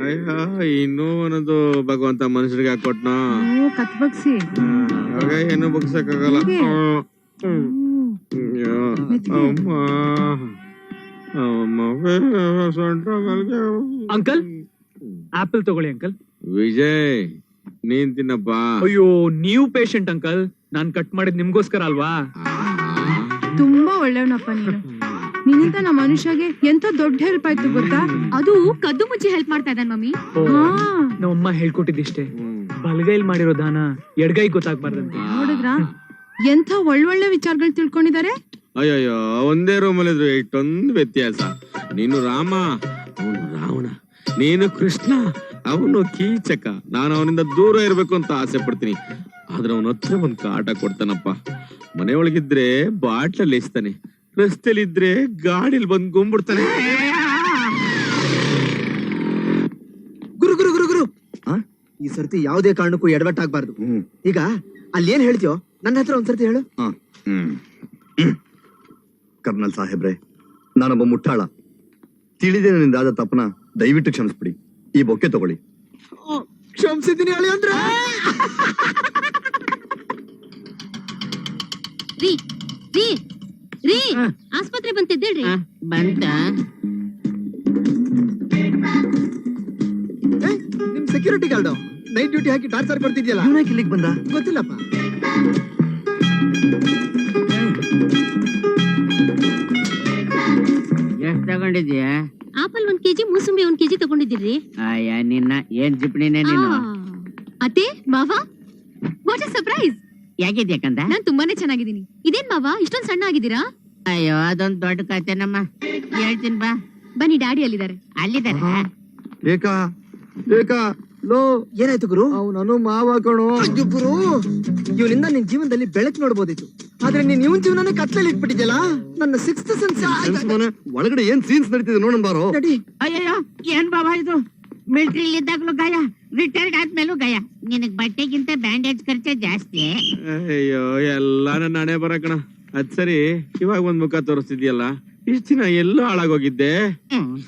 ಅಯ್ಯೋ ಇನ್ನೂ ಅನ್ನೋದು ಭಗವಂತ ಮನುಷ್ಯರಿಗೆ ಹಾಕೊಟ್ನ ಕತ್ ಬಗ್ಸಿ ಏನು ಬಗ್ಸಕ್ಕಾಗಲ್ಲ. ಅಂಕಲ್ ಆಪಲ್ ತಗೊಳ್ಳಿ ಅಂಕಲ್. ವಿಜಯ್ ನೀನ್ ತಿನ್ನಪ್ಪ. ಅಯ್ಯೋ ನೀವು ಪೇಷಂಟ್ ಅಂಕಲ್, ನಾನ್ ಕಟ್ ಮಾಡಿದ್ ನಿಮ್ಗೋಸ್ಕರ ಅಲ್ವಾ. ತುಂಬಾ ಒಳ್ಳೆಯವನಪ್ಪ ನೀನು. ನಿನ್ನಿಂದ ನಮ್ಮ ಮನುಷ್ಯಗೆ ಎಂತ ದೊಡ್ಡ ಹೆಲ್ಪ್ ಆಯ್ತು ಗೊತ್ತಾ? ಅದು ಕದ್ದು ಮುಚ್ಚಿ ಹೆಲ್ಪ್ ಮಾಡ್ತಾ ಇದ್ದಾನೆ ಮಮ್ಮಿ. ನಮ್ಮಮ್ಮ ಹೇಳ್ಕೊಟ್ಟಿದ್ದಿಷ್ಟೇ, ಬಲಗೈಲ್ ಮಾಡಿರೋ ದಾನ ಎಡಗೈ ಗೊತ್ತಾಗ್ಬಾರ್ದಂತೆ. ನೋಡಿದ್ರಾ ಎಂತ ಒಳ್ಳೊಳ್ಳೆ ವಿಚಾರಗಳು ತಿಳ್ಕೊಂಡಿದ್ದಾರೆ. ಅಯ್ಯಯ್ಯೋ ಒಂದೇ ರೂಮಲ್ಲಿ ಇದ್ರು ಇಷ್ಟೊಂದು ವ್ಯತ್ಯಾಸ. ನೀನು ರಾಮ, ಅವನು ರಾವಣ. ನೀನು ಕೃಷ್ಣ, ಅವನು ಕೀಚಕ. ನಾನು ಅವನಿಂದ ದೂರ ಇರ್ಬೇಕು ಅಂತ ಆಸೆ ಪಡ್ತೀನಿ, ಆದ್ರೆ ಅವನ ಹತ್ರ ಒಂದ್ ಕಾಟ ಕೊಡ್ತಾನಪ್ಪ. ಮನೆಯೊಳಗಿದ್ರೆ ಬಾಟ್ಲಲ್ಲಿ ಎಸ್ತಾನೆ, ರಸ್ತೆಲಿದ್ರೆ ಗಾಡಿಲಿ ಬಂದ್ ಗುಂಬಿಡ್ತಾನೆ. ಗುರು ಗುರು ಗುರು ಗುರು ಈ ಸರ್ತಿ ಯಾವುದೇ ಕಾರಣಕ್ಕೂ ಎಡವಟ್ಟಾಗಬಾರ್ದು. ಈಗ ಅಲ್ಲಿ ಏನ್ ಹೇಳ್ತೀಯೋ ನನ್ನ ಹತ್ರ ಒಂದ್ಸರ್ತಿ ಹೇಳು. ಕರ್ನಲ್ ಸಾಹೇಬ್ರೆ, ನಾನೊಬ್ಬ ಮುಟ್ಟಾಳ. ತಿಳಿದೇ ನನ್ನಿಂದಾದ ತಪ್ಪನ ದಯವಿಟ್ಟು ಕ್ಷಮಿಸ್ಬಿಡಿ. ಈ ಬೊಕ್ಕೆ ತಗೊಳ್ಳಿ. ಕ್ಷಮಿಸಿದ್ದೀನಿ ಹೇಳಿ ಅಂದ್ರೆ ರೀ ರೀ ರೀ ಆಸ್ಪತ್ರೆ ಬಂತಿದ್ದೇಳ್ರಿ. ಬಂತ ನಿಮ್ ಸೆಕ್ಯೂರಿಟಿ ಗಾರ್ಡ್ ನೈಟ್ ಡ್ಯೂಟಿ ಹಾಕಿ ಟಾರ್ಚರ್ ಕೊಡ್ತಿದ್ಯಲ್ಲ, ಇಲ್ಲಿಗೆ ಬಂದ ಗೊತ್ತಿಲ್ಲಪ್ಪ. ಎಷ್ಟ್ ತಗೊಂಡಿದ್ಯಾ? ಆಪಲ್ 1 kg, ಮೂಸಂಬಿ 1 kg ತಗೊಂಡಿದ್ದೀರಿ. ಅಯ್ಯ ನಿನ್ನ ಏನ್ ಜಿಪ್ಣಿನೇ ನೀನು. ಅತ್ತೆ ಮಾವ, ವಾಟ್ ಅ ಸರ್ಪ್ರೈಸ್. ಯಾಕಿದ್ಯಾಕಂತ? ನಾನ್ ತುಂಬಾನೇ ಚೆನ್ನಾಗಿದ್ದೀನಿ. ಇದೇನ್ ಮಾವ ಇಷ್ಟೊಂದ್ ಸಣ್ಣ ಆಗಿದ್ದೀರಾ? ಅಯ್ಯೋ ಅದೊಂದ್ ದೊಡ್ಡ ಕತೆನಮ್ಮ, ಹೇಳ್ತೀನಿ ಬಾ. ಬನ್ನಿ, ಡ್ಯಾಡಿ ಅಲ್ಲಿದ್ದಾರೆ. ಅಲ್ಲಿದಾರ? ಏಕಾ ಏಕಾ ಲೋ, ಏನಾಯ್ತು ಗುರು? ಅವನನು ಮಾವ ಕಣೋ. ಗುರು, ಇವನಿಂದ ನಿನ್ ಜೀವನದಲ್ಲಿ ಬೆಳಕು ನೋಡ್ಬೋದಿತ್ತು, ಆದ್ರೆ ನೀನ್ ಇವನ್ ಜೀವನನೇ ಕತ್ಲಲ್ಲಿ ಇಟ್ಬಿಟ್ಟಿದ್ಯಲ್ಲ. ನನ್ನ 6th ಸೆನ್ಸ್ ಒಳಗಡೆ ಏನ್ ಸೀನ್ಸ್ ನಡೀತಿದೆ ನೋಡೋಣ ಬಾರೋ. ನಡಿ. ಅಯ್ಯಯ್ಯೋ ಏನ್ ಬಾಬಾ ಇದು? ಮಿಲಿಟರಿ ಇದ್ದಾಗ್ಲೂ ಗಾಯ, ರಿಟೈರ್ಡ್ ಆದ್ಮೇಲೂ ಗಾಯ. ನಿನಗ್ ಬಟ್ಟೆಗಿಂತ ಬ್ಯಾಂಡೇಜ್ ಖರ್ಚೆ ಜಾಸ್ತಿ. ಅಯ್ಯೋ ಎಲ್ಲ ನನ್ನ ಹಣೆ ಬರಕಣ. ಅದ್ ಸರಿ, ಇವಾಗ ಒಂದ್ ಮುಖ ತೋರಿಸ್ತಿದ್ಯಲ್ಲ, ಇಷ್ಟ ದಿನ ಎಲ್ಲೋ ಹಾಳಾಗೋಗಿದ್ದೆ.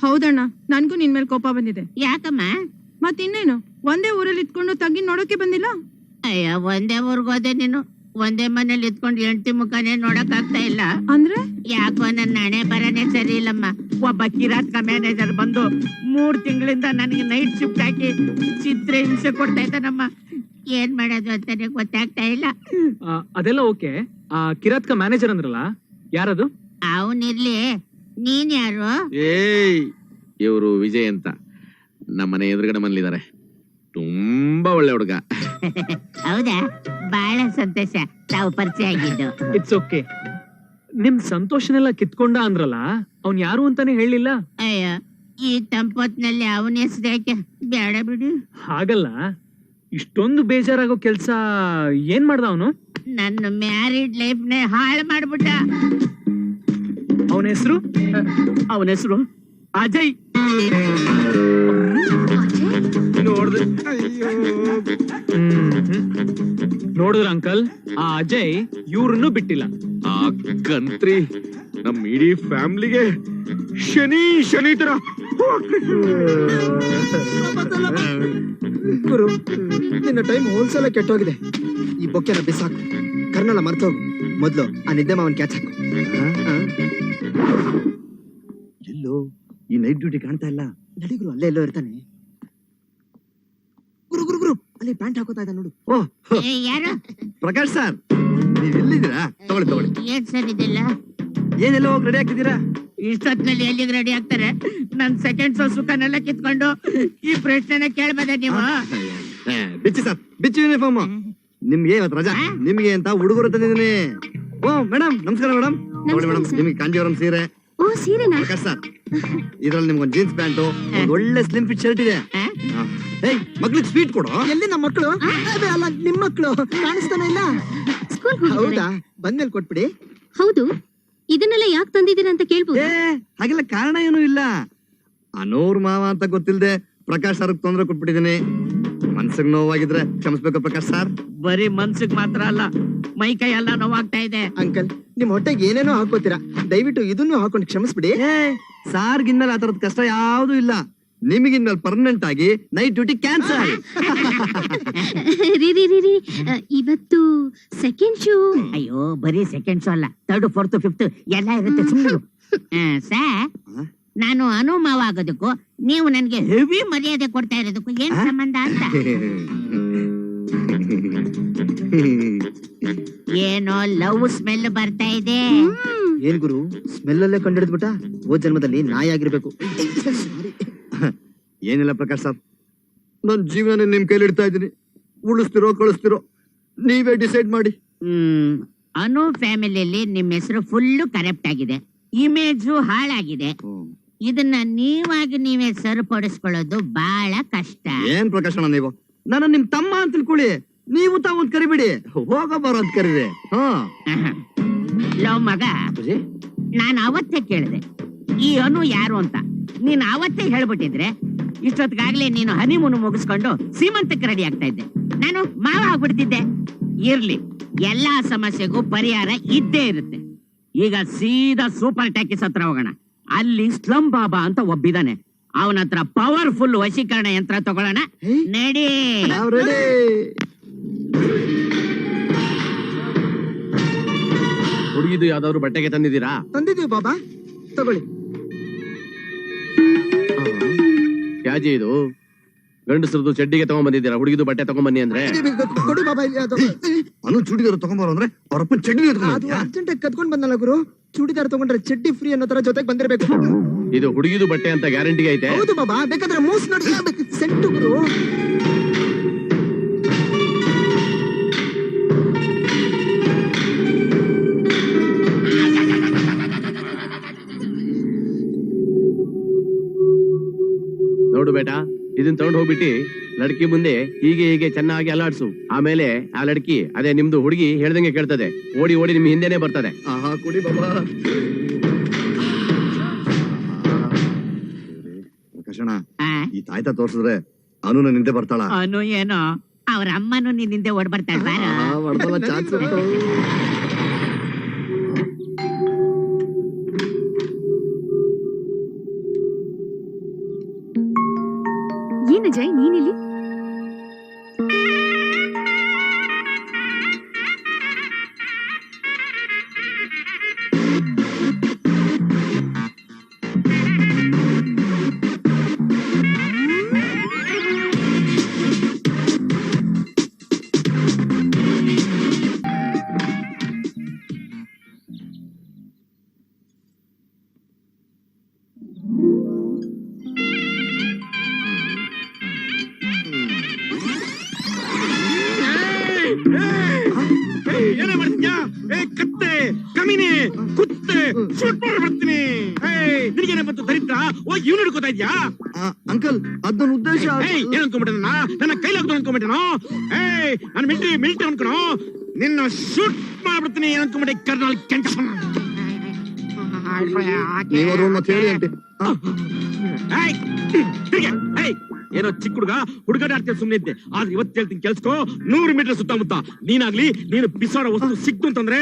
ಹೌದಣ್ಣ, ನನ್ಗೂ ನಿನ್ ಮೇಲೆ ಕೋಪ ಬಂದಿದೆ. ಯಾಕಮ್ಮ? ಮತ್ತಿನ್ನೇನು, ಒಂದೇ ಊರಲ್ಲಿ ಇಟ್ಕೊಂಡು ತಂಗಿ ನೋಡೋಕೆ ಬಂದಿಲ್ಲ? ಅಯ್ಯ ಒಂದೇ ಊರ್ಗೋದೆ ನೀನು, ಒಂದೇ ಮನೇಲಿ ಇದ್ಕೊಂಡು ಹೆಂಡತಿ ಮುಖನೇ ನೋಡಕ್ ಆಗ್ತಾ ಇಲ್ಲ ಅಂದ್ರೆ? ಯಾಕೋ ನನ್ನ ಹಣೆ ಬರನೇ ಸರಿ ಇಲ್ಲಮ್ಮ. ಒಬ್ಬ ಕಿರಾತ್ಕ ಮ್ಯಾನೇಜರ್ ಬಂದು 3 ತಿಂಗಳಿಂದ ನನಗೆ ನೈಟ್ ಶಿಫ್ಟ್ ಹಾಕಿ ಚಿತ್ರ ಹಿಂಸೆ ಕೊಡ್ತಾ ಇದ್ದಾನಮ್ಮ. ಏನ್ ಮಾಡೋದು ಅಂತಾನೆ ಗೊತ್ತಾಗ್ತಾ ಇಲ್ಲ. ಅದೆಲ್ಲ ಓಕೆ. ಕಿರಾತ್ಕ ಮ್ಯಾನೇಜರ್ ಅಂದ್ರಲ್ಲ, ಯಾರದು? ಅವನಿರ್ಲಿ, ನೀನ್ ಯಾರು? ಏಯ್, ಇವರು ವಿಜಯ್ ಅಂತ, ನಮ್ಮನೆ ಎದುರುಗಡೆ ಮನೇಲಿದ್ದಾರೆ. ತುಂಬಾ ಒಳ್ಳೆ ಹುಡುಗ. ಹೌದಾ? ಬಹಳ ಸಂತೋಷ ತಾವು ಪರಿಚಯ ಆಗಿದ್ದು. It's okay. ನಿಮ್ ಸಂತೋಷನೆಲ್ಲ ಕಿತ್ಕೊಂಡ ಅಂದ್ರಲ್ಲ, ಅವ್ನ್ ಯಾರು ಅಂತಾನೆ ಹೇಳಿಲ್ಲ. ಅಯ್ಯ ಈ ತಂಪೊತ್ನಲ್ಲಿ ಅವನ ಹೆಸರು ಯಾಕೆ? ಬೇಡ ಬಿಡು. ಹಾಗಲ್ಲ, ಇಷ್ಟೊಂದು ಬೇಜಾರಾಗೋ ಕೆಲ್ಸ ಏನ್ ಮಾಡ್ದ ಅವನು? ನನ್ನ ಮ್ಯಾರಿಡ್ ಲೈಫ್ ನೇ ಹಾಳು ಮಾಡ್ಬಿಟ್ಟ. ಅವನ ಹೆಸರು? ಅವನ ಹೆಸರು ಅಜಯ್. ನೋಡಿದ್ರ ಅಂಕಲ್, ಆ ಅಜಯ್ ಇವ್ರನ್ನು ಬಿಟ್ಟಿಲ್ಲ. ಆ ಕಂತ್ರಿ ನಮ್ ಇಡೀ ಫ್ಯಾಮಿಲಿಗೆ ಶನಿ ತರ. ಗುರು, ನಿನ್ನ ಟೈಮ್ ಹೋಲ್ಸಲ ಕೆಟ್ಟೋಗಿದೆ. ಈ ಬೊಕ್ಕೆನ ಬಿಸಾಕು, ಕರ್ನಲ ಮರ್ತೋಗು. ಮೊದ್ಲು ಆ ನಿದ್ದೆ ಮಾವನ್ ಕ್ಯಾಚ್ ಹಾಕು. ಎಲ್ಲೋ ಈ ನೈಟ್ ಡ್ಯೂಟಿ ಕಾಣ್ತಾ ಇಲ್ಲ. ನಡಿ ಗುರು, ಅಲ್ಲೇ ಎಲ್ಲೋ ಇರ್ತಾನೆ. ಗುರು ಗುರು ಗುರು, ಅಲ್ಲಿ ಪ್ಯಾಂಟ್ ಹಾಕೋತಾ ಇದ್ದ ನೋಡು. ಓಹ್, ಯಾರು? ಪ್ರಕಾಶ್ ಸರ್, ನೀವ್ ಎಲ್ಲಿದ್ದೀರಾ? ತಗೊಳ್ಳಿ ತಗೊಳ್ಳಿ. ಏನ್ ಸರ್ ಇದೆಲ್ಲ? ಏನೆಲ್ಲ ಹೋಗಿ ರೆಡಿ ಆಗ್ತಿದ್ದೀರಾ? ಇಷ್ಟೊತ್ತಿನಲ್ಲಿ ಎಲ್ಲಿಗೆ ರೆಡಿ ಆಗ್ತಾರೆ? ನನ್ ಸೆಕೆಂಡ್ ಸುಖನೆಲ್ಲ ಕಿತ್ಕೊಂಡು ಈ ಪ್ರಶ್ನೆನ ಕೇಳ್ಬೋದ ನೀವು? ಬಿಚ್ಚಿ ಸರ್, ಬಿಚ್ಚಿ ಯೂನಿಫಾರ್ಮ್. ನಿಮ್ಗೆ ಇವತ್ತು ರಜಾ, ನಿಮ್ಗೆ ಅಂತ ಹುಡುಗರು ತಂದಿದ್ದೀನಿ. ಓ ಮೇಡಮ್, ನಮಸ್ಕಾರ ಮೇಡಮ್. ನೋಡಿ ಮೇಡಮ್, ನಿಮ್ಗೆ ಕಾಂಜೀವರಂ ಸೀರೆ. ಓ, ಸೀರೆನಾ? ಪ್ರಕಾಶ್ ಸರ್, ಇದ್ರಲ್ಲಿ ನಿಮ್ಗೊಂದು ಜೀನ್ಸ್ ಪ್ಯಾಂಟು, ಒಳ್ಳೆ ಸ್ಲಿಮ್ ಫಿಟ್ ಶರ್ಟ್ ಇದೆ. ಏಯ್, ಮಕ್ಳಿಗೆ ಸ್ವೀಟ್ ಕೊಡು. ಎಲ್ಲಿ ನಮ್ಮ ಮಕ್ಕಳು? ಅಲ್ಲ, ನಿಮ್ ಮಕ್ಕಳು ಕಾಣಿಸ್ತಾನೆ ಇಲ್ಲ. ಸ್ಕೂಲ್ ಹೌದಾ? ಬಂದ್ಮೇಲೆ ಕೊಟ್ಬಿಡಿ. ಹೌದು, ಇದನ್ನೆಲ್ಲ ಯಾಕೆ ತಂದಿದ್ದೀರಾ ಅಂತ ಕೇಳ್ಬೋದು? ಹಾಗೆಲ್ಲ ಕಾರಣ ಏನೂ ಇಲ್ಲ. ಅನೂರ್ ಮಾವ ಅಂತ ಗೊತ್ತಿಲ್ಲದೆ ಪ್ರಕಾಶ್ ಸರ್ ತೊಂದ್ರೆ ಕೊಟ್ಬಿಟ್ಟಿದ್ದೀನಿ. ಮನ್ಸಿಗೆ ನೋವಾಗಿದ್ರೆ ಕ್ಷಮಿಸ್ಬೇಕು ಪ್ರಕಾಶ್ ಸರ್. ಬರೀ ಮನ್ಸಿಗೆ ಮಾತ್ರ ಅಲ್ಲ, ಮೈ ಕೈ ಎಲ್ಲ ನೋವಾಗ್ತಾ ಇದೆ. ಅಂಕಲ್, ನಿಮ್ ಹೊಟ್ಟೆಗೆ ಏನೇನೋ ಹಾಕೋತೀರಾ, ದಯವಿಟ್ಟು ಇದನ್ನು ಹಾಕೊಂಡು ಕ್ಷಮಿಸ್ಬಿಡಿ. ಸಾರ್ಗಿನ್ಮೇಲೆ ಆ ತರದ ಕಷ್ಟ ಯಾವ್ದು ಇಲ್ಲ. ನಿಮಗಿನ್ಮೇಲೆ ಪರ್ಮನೆಂಟ್ ಆಗಿ ನೈಟ್ ಡ್ಯೂಟಿ ಕ್ಯಾನ್ಸಲ್. ರೀ ರೀ ರೀ ರೀ ಇವತ್ತು ಸೆಕೆಂಡ್ ಶೋ. ಅಯ್ಯೋ ಬರೀ ಸೆಕೆಂಡ್ಸ್ ಅಲ್ಲ, ಥರ್ಡ್ ಫೋರ್ತ್ ಫಿಫ್ತ್ ಎಲ್ಲ ಇರುತ್ತೆ. ಸುಮ್ಮನೆ ಸರ್, ನಾನು ಅನುಮಾವ ಆಗೋದಕ್ಕೂ ನೀವು ನನ್ಗೆ ಹೆವಿ ಮರ್ಯಾದೆ ಕೊಡ್ತಾ ಇರೋದಕ್ಕೂ ಏನ್ ಸಂಬಂಧ ಅಂತ. ಏನೋ ಲವ್ ಸ್ಮೆಲ್ ಬರ್ತಾ ಇದೆ. ಏನ್ ಗುರು ಸ್ಮೆಲ್ ಅಲ್ಲೇ ಕಂಡಿಡ್ದ್ಬಿಟ್ಟ? ಹೋದ್ ಜನ್ಮದಲ್ಲಿ ನಾಯಿ ಆಗಿರ್ಬೇಕು. ಏನಿಲ್ಲ ಪ್ರಕಾಶ್ ಸರ್, ನನ್ ಜೀವನ ನಿಮ್ ಕೈಲಿ ಇಡ್ತಾ ಇದ್ದೀನಿ. ಉಳಿಸ್ತಿರೋ ಕಳಿಸ್ತಿರೋ ನೀವೇ ಡಿಸೈಡ್ ಮಾಡಿ. ಅನು ಫ್ಯಾಮಿಲಿಯಲ್ಲಿ ನಿಮ್ಮ ಹೆಸರು ಫುಲ್ಲು ಕರೆಕ್ಟ್ ಆಗಿದೆ, ಇಮೇಜು ಹಾಳಾಗಿದೆ. ಇದನ್ನ ನೀವೇ ಸರಿಪಡಿಸ್ಕೊಳ್ಳೋದು ಬಹಳ ಕಷ್ಟ. ಏನ್ ಪ್ರಕಾಶ್ ಅಣ್ಣ ನೀವು ನನ್ನ ನಿಮ್ ತಮ್ಮ ಅಂತ ತಿಳ್ಕೊಳ್ಳಿ. ನೀವು ತಾವು ಅಂತ ಕರಿಬಿಡಿ, ಹೋಗ ಬರೋ ಅಂತ ಕರೀರಿ. ಲವ್ ಮಗ, ನಾನು ಅವತ್ತೇ ಕೇಳಿದೆ ಈ ಅನು ಯಾರು ಅಂತ. ನೀನ್ ಅವತ್ತೇ ಹೇಳ್ಬಿಟ್ಟಿದ್ರೆ ಇಷ್ಟೊತ್ತಿಗಾಗ್ಲೇ ನೀನು ಹನಿಮೂನು ಮುಗಿಸ್ಕೊಂಡು ಸೀಮಂತಕ್ಕೆ ರೆಡಿ ಆಗ್ತಾ ಇದ್ದೆ, ನಾನು ಮಾವ ಆಗ್ಬಿಡ್ತಿದ್ದೆ. ಇರ್ಲಿ, ಎಲ್ಲಾ ಸಮಸ್ಯೆಗೂ ಪರಿಹಾರ ಇದ್ದೇ ಇರುತ್ತೆ. ಈಗ ಸೀದಾ ಸೂಪರ್ ಟ್ಯಾಕಿಸ್ ಹತ್ರ ಹೋಗೋಣ. ಅಲ್ಲಿ ಸ್ಲಂ ಬಾಬಾ ಅಂತ ಒಬ್ಬಿದಾನೆ, ಅವನ ಹತ್ರ ಪವರ್ಫುಲ್ ವಶೀಕರಣ ಯಂತ್ರ ತಗೊಳ್ಳೋಣ. ನಡಿ. ಹುಡುಗಿದು ಯಾವ್ದಾದ್ರು ಬಟ್ಟೆಗೆ ತಂದಿದ್ದೀರಾ? ತಂದಿದೀವಿ ಬಾಬಾ, ತಗೊಳ್ಳಿ. ಯಾಜಿ ಇದು ಗಂಡಸರದು ಚಡ್ಡಿಗೆ ತಗೊಂಡ್ ಬಂದಿದ್ದೀರಾ, ಹುಡುಗಿದು ಬಟ್ಟೆ ತಗೊಂಡ್ ಬನ್ನಿ ಅಂದ್ರೆ? ಕೊಡಿ ಬಾಬಾ, ಇಲ್ಲಿ ಅದು ಅನು ಚೂಡಿದಾರ ತಗೊಂಬಾರ ಅಂದ್ರೆ ಅವ್ರಪ್ಪ ಚಡ್ಡಿ ಅದು ಅರ್ಜೆಂಟ್ ಆಗಿ ಕದ್ಕೊಂಡ್ ಬಂದಲ್ಲ ಗುರು. ಚೂಡಿದಾರ ತಗೊಂಡ್ರೆ ಚಡ್ಡಿ ಫ್ರೀ ಅನ್ನೋ ತರ ಜೊತೆಗೆ ಬಂದಿರ್ಬೇಕು. ಇದು ಹುಡುಗಿದು ಬಟ್ಟೆ ಅಂತ ಗ್ಯಾರಂಟಿ ಐತೆ? ಹೌದು ಬಾಬಾ, ಬೇಕಾದ್ರೆ ಮೂಸ್ ನೋಡಿ ಸೆಂಟು ಗುರು. ನೋಡು ಬೇಟಾ, ಇದನ್ನ ತಗೊಂಡು ಹೋಗ್ಬಿಟ್ಟು ಲಡ್ಕಿ ಮುಂದೆ ಹೀಗೆ ಹೀಗೆ ಚೆನ್ನಾಗಿ ಅಲ್ಲಾಡ್ಸು. ಆಮೇಲೆ ಆ ಲಡ್ಕಿ, ಅದೇ ನಿಮ್ದು ಹುಡುಗಿ ಹೇಳ್ದಂಗೆ ಕೇಳ್ತದೆ, ಓಡಿ ಓಡಿ ನಿಮ್ ಹಿಂದೆನೆ ಬರ್ತದೆ. ಆಹಾ ಕುಡಿ ಬಾಬಾ. ಪ್ರಕಾಶಣ್ಣ, ಈ ತಾಯ್ತ ತೋರ್ಸಿದ್ರೆ ಅನು ನಿಂದೆ ಬರ್ತಾಳ? ಅನು ಏನೋ ಅವ್ರ ಅಮ್ಮನು ನಿನ್ನಿಂದೆ ಓಡ್ ಬರ್ತಾಳೆ. ಚಾನ್ಸ್ ಇತ್ತು. ಏನ ಜೈ ನೀನಿಲ್ಲಿ? ಏನೇ ಮಾಡ್ತೀಯಾ? ಕತ್ತೆ, ಕಮಿನೆ, ಕುತ್ತೆ, ಶೂಟ್ ಮಾಡ್ಬಿಡ್ತೀನಿ. ನಿನಗೇನೆ ಬಂತು ದರಿದ್ರ? ಹೋಗಿ ಇವ್ನು ಹಿಡ್ಕೋತಾ ಇದ್ಯಾ? ಅಂಕಲ್, ಅದನ್ನ ಉದ್ದೇಶ ಏನ್ ಅನ್ಕೊಂಡ್ಬಿಟ್ಟೆ? ನನ್ನ ಕೈಲಾಗ್ದು ಅನ್ಕೊಂಡ್ಬಿಟ್ಟೆನೋ? ನಾನು ಮಿಲಿಟರಿ ಅನ್ಕೊಳೋ, ನಿನ್ನ ಶೂಟ್ ಮಾಡ್ಬಿಡ್ತೀನಿ ಅನ್ಕೊಂಡ್ಬಿಟ್ಟೆ. ಕರ್ನಾಲ್ ಕೆಂಟ ನೀವರು ಮತ್ತೆ ಹೇಳಿ ಅಂತೆ. ಏನೋ ಚಿಕ್ಕ ಹುಡುಗಾಟ ಆಡ್ತೀವಿ, ಸುಮ್ನೆ ಇದ್ದೆ. ಆದ್ರೆ ಇವತ್ತು ಹೇಳ್ತೀನಿ ಕೆಲ್ಸ್ಕೋ, 100 ಮೀಟರ್ ಸುತ್ತಮುತ್ತ ನೀನಾಗ್ಲಿ ನೀನು ಬಿಸಾಡೋ ವಸ್ತು ಸಿಕ್ತು ಅಂತಂದ್ರೆ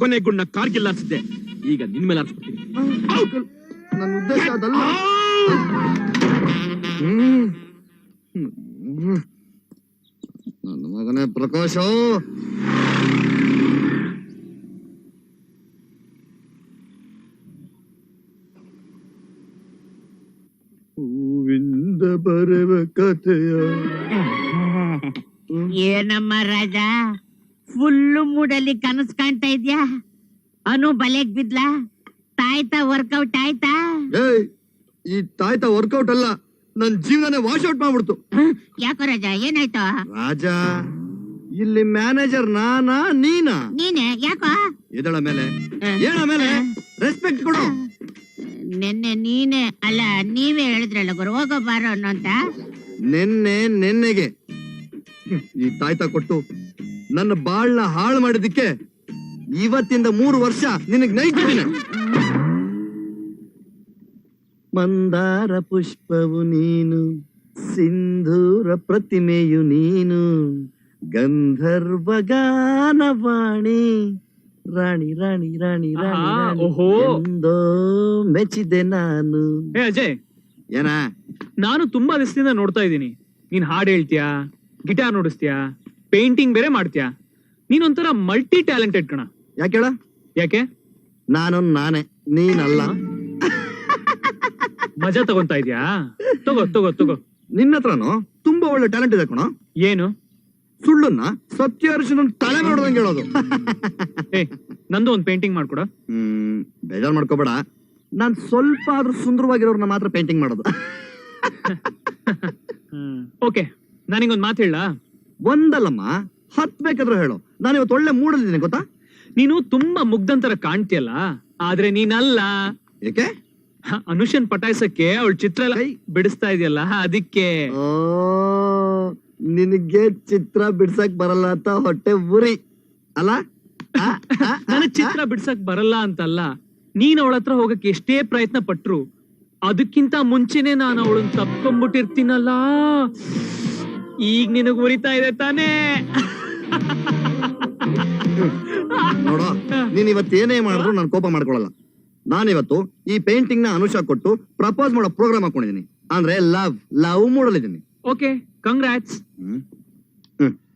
ಕೊನೆ ಗುಣ್ಣ ಕಾರ್ಗಿಲ್ಲ ಅನ್ಸಿದ್ದೆ. ಈಗ ನಿನ್ ಮೇಲೆ ಆರಿಸ್ಬಿಡ್ತೀನಿ. ನನ್ನ ಉದ್ದೇಶ ಅದಲ್ಲ. ನನ್ನ ಮಗನೇ ಪ್ರಕಾಶ, ಹೂವಿಂದ ಬರೆವ ಕಥೆಯ. ಏನಮ್ಮ ರಾಜ, ಫುಲ್ಲು ಮೂಡಲ್ಲಿ ಕನಸು ಕಾಣ್ತಾ ಇದ್ಯಾ? ಅನು ಬಲೆಗ್ ಬಿದ್ಲಾ? ತಾಯ್ತಾ ವರ್ಕೌಟ್ ಆಯ್ತಾ? ಈ ತಾಯ್ತ ವರ್ಕೌಟ್ ಅಲ್ಲ, ನನ್ ಜೀವನನೇ ವಾಶ್ ಔಟ್ ಮಾಡ್ಬಿಡ್ತು. ಯಾಕೋ ರಾಜ, ಏನಾಯ್ತು? ರಾಜ, ಇಲ್ಲಿ ಮ್ಯಾನೇಜರ್ ನಾನಾ ನೀನಾ? ನೀನೆ. ಯಾಕೋ? ಎದಳ ಮೇಲೆ ಏಳ ಮೇಲೆ ರೆಸ್ಪೆಕ್ಟ್ ಕೊಡು. ನಿನ್ನೆ ನೀನೆ ಅಲ್ಲ, ನೀವೇ ಹೇಳಿದ್ರಲ್ಲ ಗುರು, ಹೋಗೋ ಬಾರೋ ಅನ್ನೋಂತ. ನೆನ್ನೆಗೆ ಈ ತಾಯ್ತ ಕೊಟ್ಟು ನನ್ನ ಬಾಳ್ನ ಹಾಳು ಮಾಡಿದಕ್ಕೆ ಇವತ್ತಿಂದ 3 ವರ್ಷ ನಿನಗ್ ನೈತಿದ್ದೀನಿ. ಮಂದಾರ ಪುಷ್ಪವು ನೀನು, ಸಿಂಧೂರ ಪ್ರತಿಮೆಯು ನೀನು, ಗಂಧರ್ವ ಗಾನವಾಣಿ, ರಾಣಿ ರಾಣಿ ರಾಣಿ ರಾಣಿ ಓಹೋ, ಎಂದೋ ಮೆಚ್ಚಿದೆ ನಾನು. ಅಜಯ್, ಏನ ನಾನು ತುಂಬಾ ದಿವಸದಿಂದ ನೋಡ್ತಾ ಇದ್ದೀನಿ. ನೀನ್ ಹಾಡ್ ಹೇಳ್ತೀಯಾ, ಗಿಟಾರ್ ನುಡಿಸ್ತೀಯಾ, ಪೇಂಟಿಂಗ್ ಬೇರೆ ಮಾಡ್ತೀಯಾ. ನೀನೊಂಥರ ಮಲ್ಟಿ ಟ್ಯಾಲೆಂಟೆಡ್ ಕಣ. ಯಾಕೆ ಹೇಳ? ಯಾಕೆ? ನಾನೇ, ನೀನಲ್ಲ. ಮಜಾ ತಗೊಂತಾ ಇದ್ಯಾ? ತಗೋ ತಗೋ ತಗೋ. ನಿನ್ನ ಹತ್ರನು ತುಂಬಾ ಒಳ್ಳೆ ಟ್ಯಾಲೆಂಟ್ ಇದೆ ಕಣ. ಏನು? ಸುಳ್ಳನ್ನ ಸತ್ಯ ಹರಿಶನ ತಲೆ ನೋಡ್ದಂಗೆ ಹೇಳೋದು. ಏ, ನಂದು ಒಂದ್ ಪೇಂಟಿಂಗ್ ಮಾಡ್ಕೊಡ. ಬೇಜಾರ್ ಮಾಡ್ಕೋಬೇಡ, ನಾನ್ ಸ್ವಲ್ಪ ಆದ್ರೂ ಸುಂದರವಾಗಿರೋರ್ನ ಮಾತ್ರ ಪೇಂಟಿಂಗ್ ಮಾಡೋದು. ಓಕೆ, ನಾನಿಗೊಂದ್ ಮಾತು ಹೇಳ. ಒಂದಲ್ಲಮ್ಮ, 10 ಬೇಕಾದ್ರೂ ಹೇಳು. ನಾನು ಇವತ್ತು ಒಳ್ಳೆ ಮೂಡಲ್ಲಿದ್ದೀನಿ ಗೊತ್ತಾ. ನೀನು ತುಂಬಾ ಮುಗ್ಧಂತರ ಕಾಣ್ತಿಯಲ್ಲ, ಆದ್ರೆ ನೀನಲ್ಲ. ಏಕೆ? ಅನುಷನ್ ಪಟಾಯಿಸಕ್ಕೆ ಅವಳ ಚಿತ್ರ ಎಲ್ಲ ಬಿಡಿಸ್ತಾ ಇದೆಯಲ್ಲ, ಅದಕ್ಕೆ. ಓ, ನಿನಗೆ ಚಿತ್ರ ಬಿಡ್ಸಕ್ ಬರಲ್ಲ ಅಂತ ಹೊಟ್ಟೆ ಉರಿ ಅಲ್ಲ? ನನಗ್ ಚಿತ್ರ ಬಿಡ್ಸಕ್ ಬರಲ್ಲ ಅಂತಲ್ಲ, ನೀನ್ ಅವಳ ಹತ್ರ ಹೋಗಕ್ಕೆ ಎಷ್ಟೇ ಪ್ರಯತ್ನ ಪಟ್ರು ಅದಕ್ಕಿಂತ ಮುಂಚೆನೆ ನಾನು ಅವಳನ್ನ ತಪ್ಕೊಂಡ್ಬಿಟ್ಟಿರ್ತೀನಲ್ಲ. ಈಗ ನಿನಗ್ ಉರಿತಾ ಇದೆ ತಾನೇ? ನೋಡೋ, ನೀನ್ ಇವತ್ತೇನೇ ಮಾಡಿದ್ರು ನಾನು ಕೋಪ ಮಾಡ್ಕೊಳಲ್ಲ. ನಾನಿವತ್ತು ಈ ಪೇಂಟಿಂಗ್ ನ ಅನುಷಾ ಕೊಟ್ಟು ಪ್ರಪೋಸ್ ಮಾಡೋ ಪ್ರೋಗ್ರಾಮ್ ಹಾಕೊಂಡಿದೀನಿ. ಅಂದ್ರೆ ಲವ್ ಮೂಡಲಿದ್ದೀನಿ. Okay, congrats.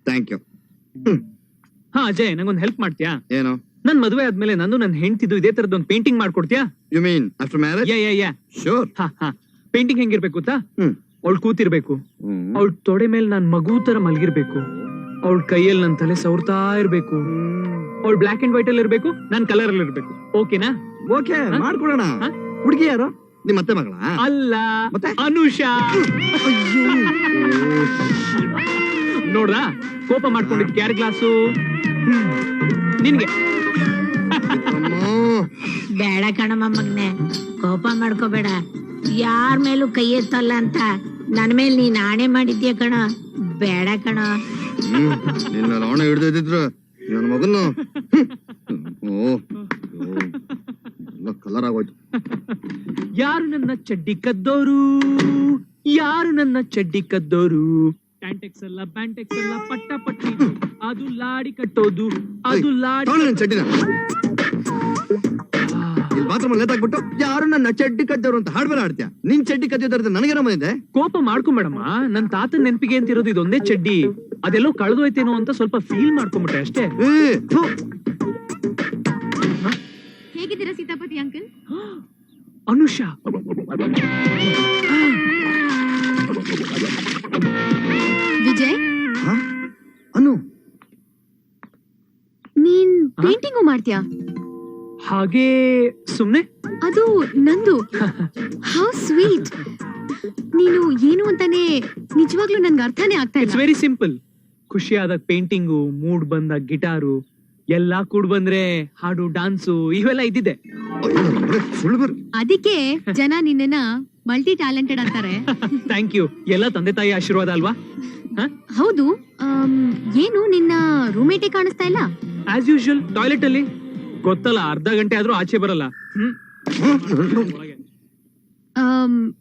Thank you. ಹಾ ಅಜಯ್, ನಂಗೊಂದ್ ಹೆಲ್ಪ್ ಮಾಡ್ತೀಯಾ? ಏನು? ನನ್ ಮದ್ವೆ ಆದ್ಮೇಲೆ ನಂದು ನನ್ ಹೆಂಡ್ತಿದ್ದು ಇದೇ ತರದ್ ಒಂದ್ ಪೇಂಟಿಂಗ್ ಮಾಡ್ಕೊಡ್ತೀಯಾ? You mean after marriage? Yeah. Sure. Painting ಹೆಂಗಿರ್ಬೇಕು ಗೊತ್ತಾ? ಅವಳು ಕೂತಿರ್ಬೇಕು, ಅವಳ ತೊಡೆ ಮೇಲೆ ನಾನ್ ಮಗು ತರ ಮಲ್ಗಿರ್ಬೇಕು, ಅವಳ ಕೈಯಲ್ಲಿ ನನ್ ತಲೆ ಸವರ್ತಾ ಇರ್ಬೇಕು, ಅವಳು ಬ್ಲಾಕ್ ಅಂಡ್ ವೈಟ್ ಅಲ್ಲಿ ಇರ್ಬೇಕು, ನಾನ್ ಕಲರ್ ಅಲ್ಲಿ ಇರ್ಬೇಕು. ಓಕೆನಾ? ಓಕೆ, ಮಾಡ್ಕೊಡೋಣ. ಹುಡುಗಿ ಯಾರು? ನಿಮ್ ಅತ್ತೆ ಮಗಳ? ಅಲ್ಲ, ಮತ್ತೆ? ಅನುಷಾ. ನೋಡ್ರಾ, ಕೋಪ ಮಾಡ್ಕೊಂಡಿದ್ ಕ್ಯಾರ್ ಗ್ಲಾಸು ನಿನ್ಗೆ. ಬೇಡ ಕಣಮ್ಮ ಮಗ್ನೆ, ಕೋಪ ಮಾಡ್ಕೋಬೇಡ. ಯಾರ ಮೇಲೂ ಕೈ ಎತ್ತಲ್ಲ ಅಂತ ನನ್ ಮೇಲೆ ನೀನ್ ಆಣೆ ಮಾಡಿದ್ಯಾ ಕಣ. ಬೇಡ ಕಣ. ನಿನ್ನ ಹಣ ಹಿಡ್ದಿದ್ರು ನನ್ನ ಮಗನ್ನು. ಕಲರ್ ಆಗೋಯ್ತು. ಯಾರು ನನ್ನ ಚಡ್ಡಿ ಕದ್ದೋರು, ಯಾರು ನನ್ನ ಚಡ್ಡಿ ಕದ್ದೋರು? ಟ್ಯಾಂಟೆಕ್ಸ್ ಅಲ್ಲ, ಬ್ಯಾಂಟೆಕ್ಸ್ ಅಲ್ಲ, ಪಟ್ಟ ಪಟ್ಟಿ, ಅದು ಲಾಡಿ ಕಟ್ಟೋದು, ಅದು ಲಾಡಿ. ಚಡ್ಡಿನ ಇಲ್ಲಿ ಬಾತ್ರೂಮ್ ಅಲ್ಲಿ ನೇತಾಕ್ಬಿಟ್ಟು ಯಾರು ನನ್ನ ಚಡ್ಡಿ ಕದ್ದವ್ರು ಅಂತ ಹಾಡ್ಬೇಡ ಆಡ್ತೀಯ. ನಿನ್ ಚಡ್ಡಿ ಕದ್ದಿದ್ದಾರೆ ನನಗೇನ ಬಂದಿದೆ? ಕೋಪ ಮಾಡ್ಕೊಂಬೇಡಮ್ಮ, ನನ್ ತಾತನ ನೆನಪಿಗೆ ಅಂತ ಇರೋದು ಇದೊಂದೇ ಚಡ್ಡಿ. ಅದೆಲ್ಲೋ ಕಳೆದೋಯ್ತೇನೋ ಅಂತ ಸ್ವಲ್ಪ ಫೀಲ್ ಮಾಡ್ಕೊಂಬಿಟ್ಟೆ ಅಷ್ಟೇ. ಹೇಗಿದ್ದೀರಾ ಸೀತಾಪತಿ ಅಂಕಲ್? ಅನುಷಾ, ವಿಜಯ್, ಅನು, ನೀನ್ ಪೇಂಟಿಂಗು ಮಾಡ್ತೀಯಾ? ಹಾಗೆ ಸುಮ್ನೆ. ಅದು ನಂದು. How sweet. ನೀನು ಏನು ಅಂತಾನೆ ನಿಜವಾಗ್ಲೂ ನನ್ಗೆ ಅರ್ಥನೇ ಆಗ್ತಾ ಇಟ್ಸ್ ಇಲ್ಲ. Very simple. ಖುಷಿ ಆದಾಗ ಪೇಂಟಿಂಗು, ಮೂಡ್ ಬಂದಾಗ ಗಿಟಾರು, ಎಲ್ಲಾ ಕೂಡ್ ಬಂದ್ರೆ ಹಾಡು, ಡಾನ್ಸು ಇವೆಲ್ಲ ಇದ್ದಿದೆ. ಅದಕ್ಕೆ ಜನ ನಿನ್ನನ್ನ ಮಲ್ಟಿ ಟ್ಯಾಲೆಂಟೆಡ್ ಅಂತಾರೆ. Thank you. ಎಲ್ಲ ತಂದೆ ತಾಯಿ ಆಶೀರ್ವಾದ ಅಲ್ವಾ? ಹೌದು. ಏನು ನಿನ್ನ ರೂಮೇಟೇ ಕಾಣಿಸ್ತಾ ಇಲ್ಲ? ಆಸ್ ಯೂಶುವಲ್ ಟಾಯ್ಲೆಟ್ ಅಲ್ಲಿ. ಗೊತ್ತಲ್ಲ, ಅರ್ಧ ಗಂಟೆ ಆದ್ರೂ ಆಚೆ ಬರಲ್ಲ.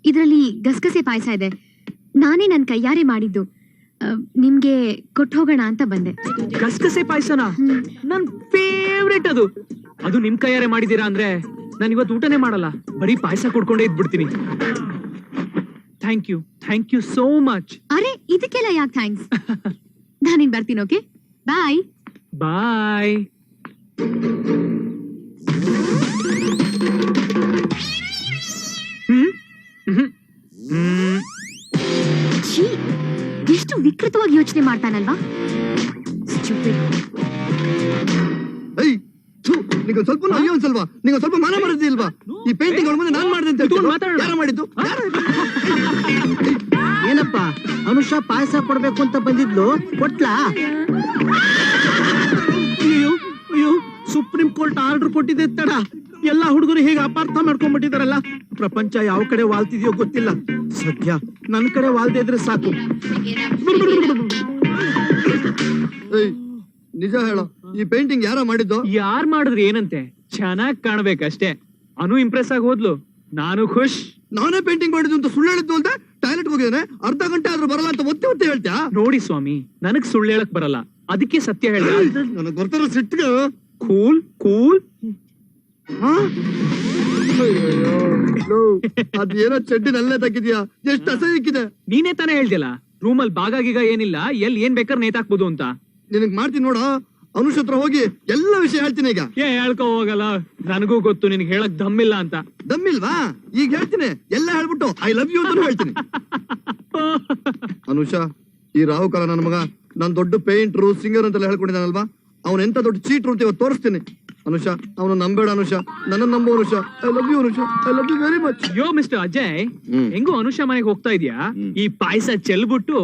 ಇದ್ರಲ್ಲಿ ಗಸಗಸೆ ಪಾಯಸ ಇದೆ, ನಾನೇ ನನ್ ಕೈಯಾರೆ ಮಾಡಿದ್ದು. ನಿಮ್ಗೆ ಕೊಟ್ಟು ಹೋಗೋಣ ಅಂತ ಬಂದೆ. ಗಸಗಸೆ ಪಾಯಸನ ನನ್ ಫೇವ್ರೇಟ್. ಅದು ಅದು ನಿಮ್ ಕೈಯಾರೆ ಮಾಡಿದೀರಾ ಅಂದ್ರೆ ನಾನು ಇವತ್ತು ಊಟನೇ ಮಾಡಲ್ಲ, ಬರೀ ಪಾಯಸ ಕೊಡ್ಕೊಂಡೇ ಇದ್ಬಿಡ್ತೀನಿ. Thank you so much. ಅರೆ, ಇದಕ್ಕೆಲ್ಲ ಯಾಕೆ ಥ್ಯಾಂಕ್ಸ್? ನಾನಿನ್ ಬರ್ತೀನಿ. Okay, bye. ಬಾಯ್. ಎಷ್ಟು ವಿಕೃತವಾಗಿ ಯೋಚನೆ ಮಾಡ್ತಾನಲ್ವಾ? ನಿಂಗೊಂದ್ ಸ್ವಲ್ಪ ಅಯ್ಯೋ ಅನ್ಸಲ್ವಾ? ನಿಂಗೊಂದ್ ಸ್ವಲ್ಪ ಮಾನ ಮರ್ಯಾದೆ ಇಲ್ವಾ? ಈ ಪೇಂಟಿಂಗ್ ಮುಂದೆ ನಾನ್ ಮಾಡಿದೆ ಅಂತ ಯಾರು ಮಾಡಿದ್ದು? ಏನಪ್ಪ, ಅನುಷಾ ಪಾಯಸ ಕೊಡ್ಬೇಕು ಅಂತ ಬಂದಿದ್ಲು, ಕೊಟ್ಲಾ? ಅಯ್ಯೋ, ಸುಪ್ರೀಂ ಕೋರ್ಟ್ ಆರ್ಡರ್ ಕೊಟ್ಟಿದೆ ತಡ. ಎಲ್ಲಾ ಹುಡುಗರು ಹೇಗೆ ಅಪಾರ್ಥ ಮಾಡ್ಕೊಂಡ್ಬಿಟ್ಟಿದಾರಲ್ಲ. ಪ್ರಪಂಚ ಯಾವ ಕಡೆ ವಾಲ್ತಿದ್ಯೋ ಗೊತ್ತಿಲ್ಲ. ಸದ್ಯ ನನ್ ಕಡೆ ವಾಲ್ದೇ ಇದ್ರೆ ಸಾಕು. ನಿಜ ಹೇಳೋ, ಈ ಪೇಂಟಿಂಗ್ ಯಾರೋ ಮಾಡಿದ್ದು? ಯಾರ್ ಮಾಡಿದ್ರೆ ಏನಂತೆ, ಚೆನ್ನಾಗ್ ಕಾಣ್ಬೇಕಷ್ಟೇ. ಅನು ಇಂಪ್ರೆಸ್ ಆಗಿ ಹೋದ್ಲು, ನಾನು ಖುಷ್. ನಾನೇ ಪೇಂಟಿಂಗ್ ಮಾಡಿದ್ದು ಅಂತ ಸುಳ್ಳು ಹೇಳಿದ್ದು ಅಂತ ಟಾಯ್ಲೆಟ್ ಹೋಗಿದ್ದಾನೆ. ಅರ್ಧ ಗಂಟೆ ಆದ್ರೂ ಬರಲ್ಲ ಅಂತ ಒತ್ತೆ ಹೇಳ್ತ್ಯಾ? ನೋಡಿ ಸ್ವಾಮಿ, ನನಗ್ ಸುಳ್ಳು ಹೇಳಕ್ ಬರಲ್ಲ, ಅದಕ್ಕೆ ಸತ್ಯ ಹೇಳ. ನನಗ್ ಬರ್ತಾರ ಸಿಟ್ಟಿಗೆ. ಕೂಲ್. ಅದೇನೋ ಚಡ್ಡಿನಲ್ಲೇ ತಗ್ಗಿದ್ಯಾ, ಎಷ್ಟು ಅಸಹ್ಯಕ್ಕಿದೆ. ನೀನೇ ತಾನೇ ಹೇಳ್ದಿಲ್ಲ ರೂಮಲ್ಲಿ ಬಾಗಾಗೀಗ ಏನಿಲ್ಲ, ಎಲ್ಲಿ ಏನ್ ಬೇಕಾದ್ರೆ ನೇತಾಕ್ಬೋದು ಅಂತ. ನಿನಗ್ ಮಾಡ್ತೀನಿ ನೋಡ, ಅನುಷ್ ಹತ್ರ ಹೋಗಿ ಎಲ್ಲ ವಿಷಯ ಹೇಳ್ತೀನಿ ಈಗ. ಹೇಳ್ಕೊ ಹೋಗಲ್ಲ, ನನಗೂ ಗೊತ್ತು ನಿನ್ಗೆ ಹೇಳಕ್ ದಮ್ಮಿಲ್ಲ ಅಂತ. ದಮ್ಮಿಲ್ವಾ? ಈಗ ಹೇಳ್ತೀನಿ, ಎಲ್ಲ ಹೇಳ್ಬಿಟ್ಟು ಐ ಲವ್ ಯು ಅಂತ ಹೇಳ್ತೀನಿ. ಅನುಷ, ಈ ರಾಹುಕಾಲ ನನ್ನ ಮಗ ನಾನ್ ದೊಡ್ಡ ಪೇಂಟ್ರು ಸಿಂಗರ್ ಅಂತೆಲ್ಲ ಹೇಳ್ಕೊಂಡಿದ್ದಾನಲ್ವಾ, ಅವನ್ ಎಂತ ದೊಡ್ಡ ಚೀಟ್ರು ಅಂತ ಇವತ್ತು ತೋರಿಸ್ತೀನಿ. ಅನುಷ, ಅವನು ನಂಬೇಡ ಅನುಷ, ನನ್ನ ನಂಬು Anusha. I love you Anusha, I love you very much. ಯೋ ಮಿಸ್ಟರ್ ಅಜಯ್, ಹೆಂಗೋ ಅನುಷಾ ಮನೆಗೆ ಹೋಗ್ತಾ ಇದೀಯಾ, ಈ ಪಾಯಸ ಚೆಲ್ಬಿಟ್ಟು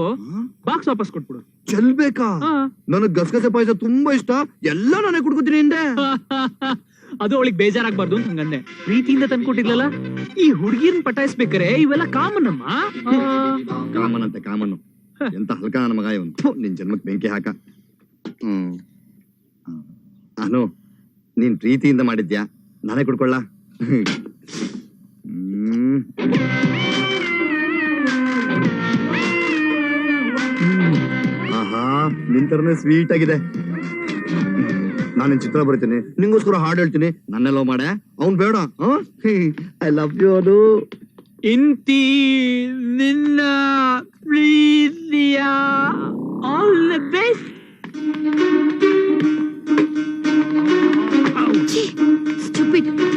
ಬಾಕ್ಸ್ ವಾಪಸ್ ಕೊಟ್ಬಿಡು. ಚೆಲ್ಬೇಕಾ? ನನಗ್ ಗಸಗಸೆ ಪಾಯಸ ತುಂಬಾ ಇಷ್ಟ, ಎಲ್ಲ ನಾನೇ ಕುಡ್ಕೋತೀನಿ ಹಿಂದೆ. ಅದು ಅವಳಿಗೆ ಬೇಜಾರಾಗ್ಬಾರ್ದು ಅಂತ ಹಂಗಂದೆ. ಪ್ರೀತಿಯಿಂದ ತಂದ್ಕೊಟ್ಟಿದ್ಲಲ್ಲ, ಈ ಹುಡುಗಿರ್ನ ಪಟಾಯಿಸ್ಬೇಕಾರೆ ಇವೆಲ್ಲ ಕಾಮನ್ ಅಮ್ಮ. ಕಾಮನ್ ಅಂತೆ ಕಾಮನ್ನು. ಎಂತ ಹಲ್ಕ ನನ್ನ ಮಗ ಇವನು. ನಿನ್ ಜನ್ಮಕ್ ಬೆಂಕಿ ಹಾಕ. ಅನು, ನೀನ್ ಪ್ರೀತಿಯಿಂದ ಮಾಡಿದ್ಯಾ, ನಾನೇ ಕುಡ್ಕೊಳ್ಳ. ಆಹಾ, ನಿನ್ ತರನೇ ಸ್ವೀಟ್ ಆಗಿದೆ. ನಾನಿನ್ ಚಿತ್ರ ಬರೀತೀನಿ, ನಿಂಗೋಸ್ಕರ ಹಾಡು ಹೇಳ್ತೀನಿ. ನನ್ನೇ ಲವ್ ಮಾಡೆ, ಅವ್ನ್ ಬೇಡ. ಐ ಲವ್ ಯು ಅನು. ಇಂತಿ ನಿನ್ನ ಪ್ರೀತಿಯ ಆಲ್ ದ ಬೆಸ್ಟ್.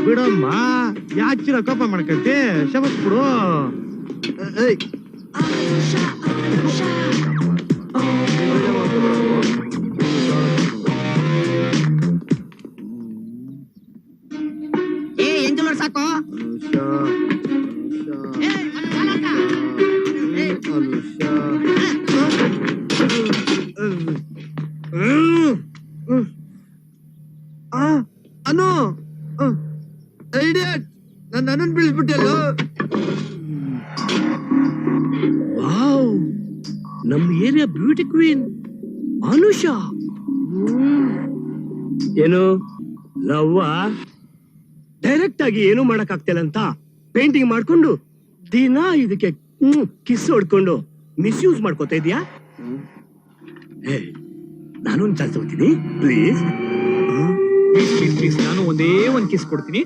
ಬಿಡಮ್ಮ, ಯಾಚಿರ ಕೋಪ ಮಾಡ್ಕಂತೆ, ಶಬತ್ ಬಿಡು. ಸಾಕು ಅನು, ಐಡಿಯಟ್, ನನ್ನ ಬೀಳಿಸ್ಬಿಟ್ಟಲ್ಲ. ವಾವ್, ನಮ್ಮ ಏರಿಯಾ ಬ್ಯೂಟಿ ಕ್ವೀನ್ ಅನುಷಾ. ಏನು ಲವ್ವ? ಡೈರೆಕ್ಟ್ ಆಗಿ ಏನು ಮಾಡಕ್ ಆಗ್ತಿಲ್ಲ ಅಂತ ಪೇಂಟಿಂಗ್ ಮಾಡ್ಕೊಂಡು ದಿನ ಇದಕ್ಕೆ ಕಿಸ್ ಹೊಡ್ಕೊಂಡು ಮಿಸ್ಯೂಸ್ ಮಾಡ್ಕೋತಾ ಇದೀಯಾ? ನಾನೊಂದು ಚಾನ್ಸ್ ಹೋಗ್ತೀನಿ ಪ್ಲೀಸ್. ಪ್ಲೀಸ್, ನಾನು ಒಂದೇ ಒಂದ್ ಕಿಸ್ ಕೊಡ್ತೀನಿ.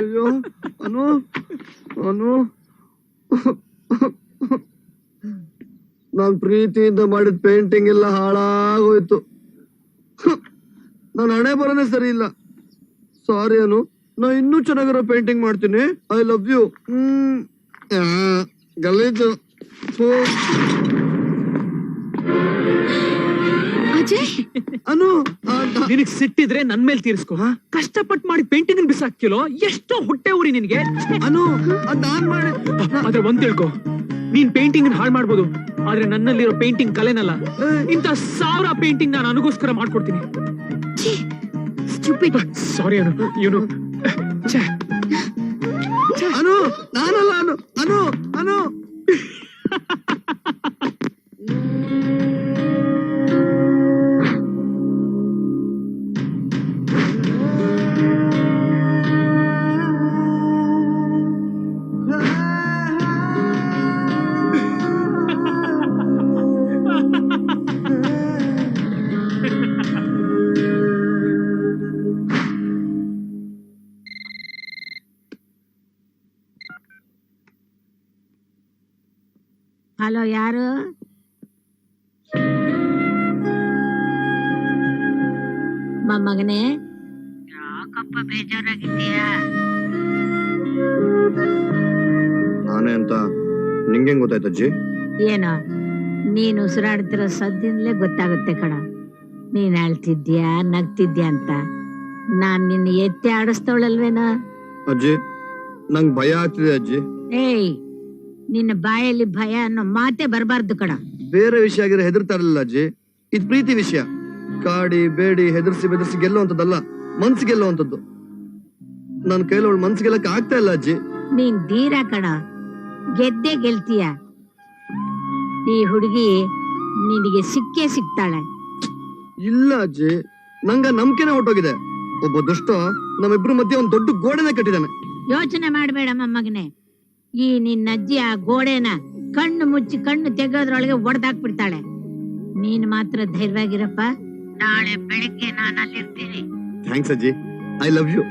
ಅಯ್ಯೋ ಅನು ಅನು ನಾನ್ ಪ್ರೀತಿಯಿಂದ ಮಾಡಿದ ಪೇಂಟಿಂಗ್ ಎಲ್ಲ ಹಾಳಾಗೋಯ್ತು. ನಾನು ಹಣೆ ಬರೋನೇ ಸರಿ ಇಲ್ಲ. ಸಾರಿ ಅನು, ನಾ ಇನ್ನೂ ಚೆನ್ನಾಗಿರೋ ಪೇಂಟಿಂಗ್ ಮಾಡ್ತೀನಿ. I love you. ಗಲೀಜು. ಅಜಯ್, ಅನು ನಿನಗ್ ಸಿಟ್ಟಿದ್ರೆ ನನ್ ಮೇಲೆ ತೀರ್ಸ್ಕೊ. ಕಷ್ಟಪಟ್ಟು ಮಾಡಿ ಪೇಂಟಿಂಗ್ ಬಿಸಾಕ್ತಿಲೋ, ಎಷ್ಟೋ ಹೊಟ್ಟೆ ಉರಿ ನಿನ್ಗೆ. ಅನು ಅದ್ ನಾನ್ ಮಾಡಿ ಆದ್ರೆ ಒಂದ್ ತಿಳ್ಕೊ, ನೀನ್ ಪೇಂಟಿಂಗ್ ಹಾಳು ಮಾಡ್ಬೋದು, ಆದ್ರೆ ನನ್ನಲ್ಲಿರೋ ಪೇಂಟಿಂಗ್ ಕಲೆನಲ್ಲ. ಇಂತ 1000 ಪೇಂಟಿಂಗ್ ನಾನು ನನಗೋಸ್ಕರ ಮಾಡ್ಕೊಡ್ತೀನಿ. ಸ್ಟುಪಿಡ್. ಸಾರಿ ಅನು, ಇವನು ಅನು ನಾನಲ್ಲ ಅನು ಅನು ಅನು ಹಲೋ, ಯಾರು? ಮೊಮ್ಮಗನೇ, ಯಾಕಪ್ಪ ಬೇಜಾರಾಗಿದ್ದೀಯಾ? ನಾನೇ ಅಂತ ನಿಂಗೆ ಗೊತ್ತಾಯ್ತು ಅಜ್ಜಿ? ಏನೋ ನೀನು ಉಸಿರಾಡ್ತಿರೋ ಸದ್ದಿಂದಲೇ ಗೊತ್ತಾಗುತ್ತೆ ಕಣ. ನೀನ್ ಅಳ್ತಿದ್ಯಾ ನಗ್ತಿದ್ಯಾ ಅಂತ. ನಾನ್ ನಿನ್ನ ಎತ್ತಿ ಆಡಿಸ್ತವಳಲ್ವೇನ? ಅಜ್ಜಿ ನಂಗ್ ಭಯ ಆಗ್ತಿದೆ ಅಜ್ಜಿ. ಏಯ್, ನಿನ್ನ ಬಾಯಲ್ಲಿ ಭಯ ಅನ್ನೋ ಮಾತೆ ಬರಬಾರ್ದು ಕಣ. ಬೇರೆ ವಿಷಯ ಆಗಿದ್ರೆ ಹೆದರ್ತಾ ಇರಲಿಲ್ಲ ಅಜ್ಜಿ. ಇದು ಪ್ರೀತಿ ವಿಷಯ. ಕಾಡಿ ಬೇಡಿ ಹೆದರ್ಸಿ ಬೆದರ್ಸಿ ಗೆಲ್ಲುವಂಥದ್ದಲ್ಲ, ಮನ್ಸು ಗೆಲ್ಲುವಂಥದ್ದು. ನನ್ನ ಕೈಲಿ ಅವಳು ಮನ್ಸು ಗೆಲ್ಲಕ್ಕೆ ಆಗ್ತಾ ಇಲ್ಲ ಅಜ್ಜಿ. ನೀನ್ ಧೀರ ಕಣ, ಗೆದ್ದೆ ಗೆಲ್ತೀಯ. ಈ ಹುಡುಗಿ ನಿನಗೆ ಸಿಕ್ಕೇ ಸಿಗ್ತಾಳೆ. ಇಲ್ಲ ಅಜ್ಜಿ, ನಂಗ ನಂಬಿಕೆನೆ ಹೊಟ್ಟೋಗಿದೆ. ಒಬ್ಬ ದುಷ್ಟ ನಮ್ಮಿಬ್ರು ಮಧ್ಯೆ ಒಂದು ದೊಡ್ಡ ಗೋಡೆನೆ ಕಟ್ಟಿದಾನೆ. ಯೋಚನೆ ಮಾಡಬೇಡ ಮೊಮ್ಮಗನೇ. ಈ ನಿನ್ನಜ್ಜಿ ಆ ಗೋಡೆನ ಕಣ್ಣು ಮುಚ್ಚಿ ಕಣ್ಣು ತೆಗೆಯೋದ್ರೊಳಗೆ ಒಡೆದಾಕ್ಬಿಡ್ತಾಳೆ. ನೀನ್ ಮಾತ್ರ ಧೈರ್ಯವಾಗಿರಪ್ಪ. ನಾಳೆ ಬೆಳಿಗ್ಗೆ ನಾನು ಅಲ್ಲಿರ್ತೀನಿ. ಥ್ಯಾಂಕ್ಸ್ ಅಜ್ಜಿ. I love you.